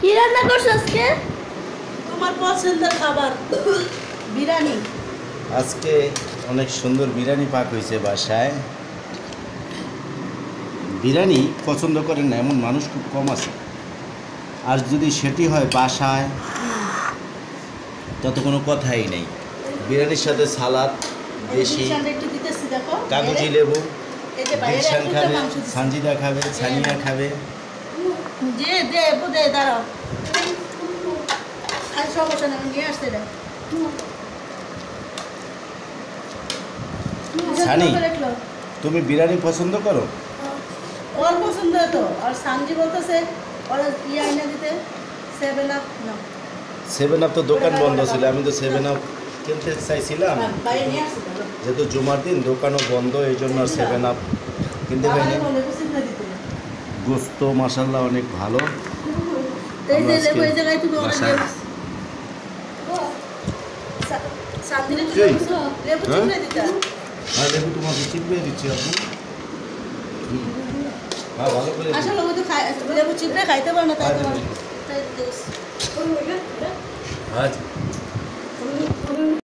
কি রান্না করছ আজকে? তোমার পছন্দের খাবার বিরিয়ানি। আজকে অনেক সুন্দর বিরিয়ানি পাক হয়েছে বাসায়। বিরিয়ানি পছন্দ করেন না এমন মানুষ খুব কম আছে। আর যদি সেটি হয় বাসায় তত কোনো কথাই নেই। বিরিয়ানির সাথে সালাদ, দেশি কাগজি লেবু, দিলশান খাবে, সানজিদা খাবে, সানিয়া খাবে। দাঁড়াও, আর সমস্যা নেই, নিয়ে আসতে দেয়। সানি, তুমি বিরিয়ানি পছন্দ করো? ওর পছন্দ তো। আর সানজি বলতেছে ওরা ইয়ে এনে দিতে 7 আপ না। 7 আপ তো দোকান বন্ধ ছিল, আমি তো 7 আপ কিনতে চাইছিলাম, যেহেতু জুমার দিন দোকানও বন্ধ, এই জন্য 7 আপ কিনতে পারিনি। গোস্ত মাশাআল্লাহ অনেক ভালো। লেবু তোমাকে চিপড়ে দিচ্ছি আপনি। হ্যাঁ, ভালো করে আসলে লেবু চিপড়ে খাইতে পারে না, তাই আচ্ছা।